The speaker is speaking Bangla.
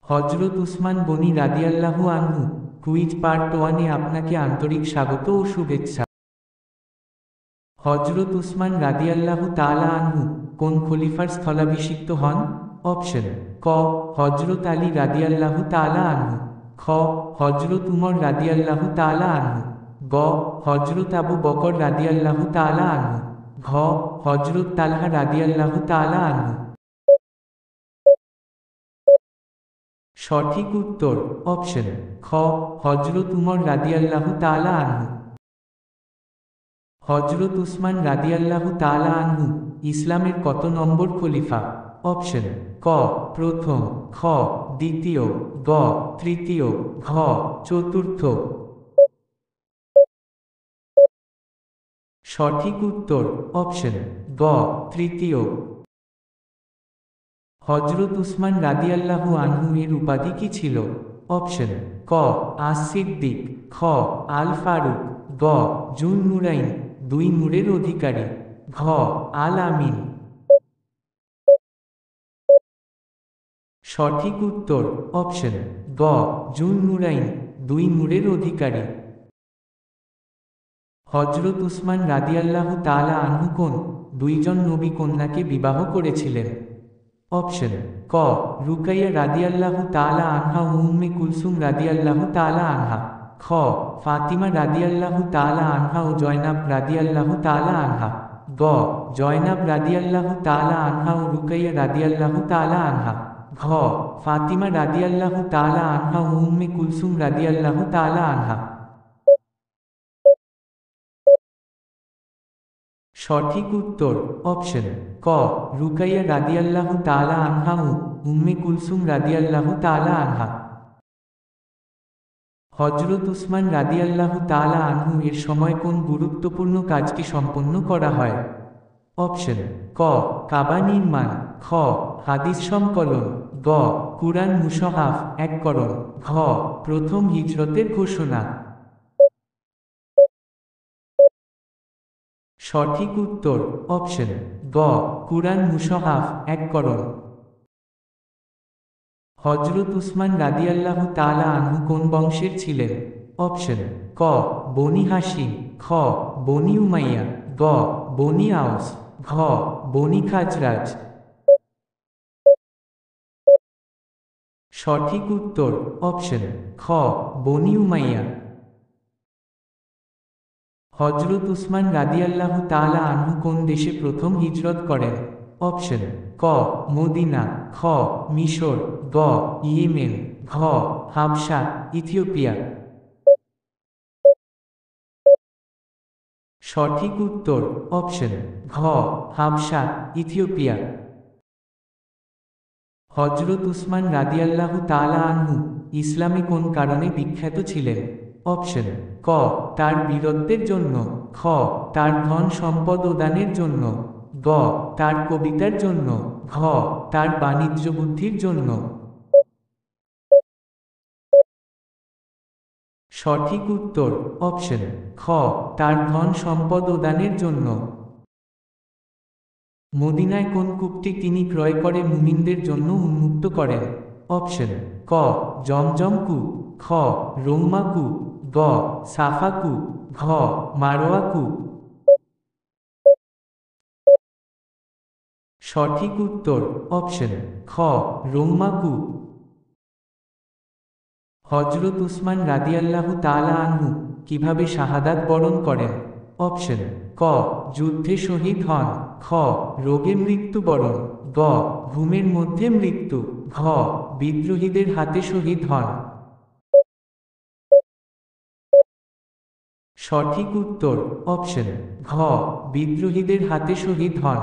হযরত উসমান গনি রাদিয়াল্লাহু আনহু। কুইজ পার্ট ওয়ানে আপনাকে আন্তরিক স্বাগত ও শুভেচ্ছা। হযরত উসমান রাদিয়াল্লাহু তাআলা আনহু কোন খলিফার স্থলাভিষিক্ত হন? অপশন: ক. হযরত আলী রাদিয়াল্লাহু তাআলা আনহু, খ. হযরত উমর রাদিয়াল্লাহু তাআলা আনহু, গ. হযরত আবু বকর রাদিয়াল্লাহু তাআলা আনহু, ঘ. হযরত তালহা রাদিয়াল্লাহু তাআলা আনহু। সঠিক উত্তর অপশন: খ. হযরত উমর রাদিয়াল্লাহু তাআলা আনহু। হযরত উসমান রাদিয়াল্লাহু তাআলা আনহু ইসলামের কত নম্বর খলিফা? অপশন: ক. প্রথম, খ. দ্বিতীয়, গ. তৃতীয়, ঘ. চতুর্থ। সঠিক উত্তর অপশন: গ. তৃতীয়। হযরত উসমান রাদিয়াল্লাহু আনহু এর উপাধি কি ছিল? অপশন: ক. আস-সিদ্দিক, খ. আল ফারুক, গ. জুন নুরাইন, দুই নূরের অধিকারী, ঘ. আল আমিন। সঠিক উত্তর অপশন: গ. জুন নুরাইন, দুই নূরের অধিকারী। হযরত উসমান রাদিয়াল্লাহু তাআলা আনহু কোন দুইজন নবী কন্যাকে বিবাহ করেছিলেন? অপশন: ক. রুকাইয়া রাদিয়াল্লাহু তাআলা আনহা ও উম্মে কুলসুম রাদিয়াল্লাহু তাআলা আনহা, খ. ফাতিমা রাদিয়াল্লাহু তাআলা আনহা ও জয়নাব রাদিয়াল্লাহু তাআলা আনহা, গ. জয়নাব রাদিয়াল্লাহু তাআলা আনহা ও রুকাইয়া রাদিয়াল্লাহু তাআলা আনহা, ঘ. ফাতিমা রাদিয়াল্লাহু তাআলা আনহা ও উম্মে কুলসুম রাদিয়াল্লাহু তাআলা আনহা। সঠিক উত্তর অপশন: ক. রুকাইয়া রাদিয়াল্লাহু তাআলা আনহা ও উম্মে কুলসুম রাদিয়াল্লাহু তাআলা আনহা। হযরত উসমান রাদিয়াল্লাহু তাআলা আনহু এর সময় কোন গুরুত্বপূর্ণ কাজটি সম্পন্ন করা হয়? অপশন: ক. কাবা নির্মাণ, খ. হাদিস সংকলন, গ. কুরআন মুশহাফ এককরণ, ঘ. প্রথম হিজরতের ঘোষণা। সঠিক উত্তর অপশন: গ. কুরআন মুশহাফ এককরণ। হযরত উসমান রাদিয়াল্লাহু তাআলা আনহু কোন বংশের ছিলেন? অপশন: ক. বনি হাশিম, খ. বনি উমাইয়া, গ. বনি আওস, ঘ. বনি খাজরাজ। সঠিক উত্তর অপশন: খ. বনি উমাইয়া। হযরত উসমান রাদিয়াল্লাহু তাআলা আনহু কোন দেশে প্রথম হিজরত করেন? অপশন: ক. মদিনা, খ. মিশর, গ. ইয়েমেন, ঘ. হাবশা, ইথিওপিয়া। সঠিক উত্তর অপশন: ঘ. হাবশা, ইথিওপিয়া। হযরত উসমান রাদিয়াল্লাহু তাআলা আনহু ইসলামে কোন কারণে বিখ্যাত ছিলেন? অপশন: ক. তার বীরত্বের জন্য, খ. তার ধন সম্পদ ও দানের জন্য, গ. তার কবিতার জন্য, ঘ. তার বাণিজ্য বুদ্ধির জন্য। সঠিক উত্তর অপশন: খ. তার ধন সম্পদ ও দানের জন্য। মদিনায় কোন কূপটি তিনি ক্রয় করে মুমিনদের জন্য উন্মুক্ত করেন? অপশন: ক. জমজম কূপ, খ. রৌমা কূপ, গ. সাফা কূপ, ঘ. মারওয়া কূপ। সঠিক উত্তর অপশন: খ. রৌমা কূপ। হযরত উসমান রাদিয়াল্লাহু তাআলা আনহু কিভাবে শাহাদাত বরণ করেন? অপশন: ক. যুদ্ধে শহীদ হন, খ. রোগে মৃত্যুবরণ, গ. ঘুমের মধ্যে মৃত্যু, ঘ. বিদ্রোহীদের হাতে শহীদ হন। সঠিক উত্তর অপশন: ঘ. বিদ্রোহীদের হাতে শহীদ হন।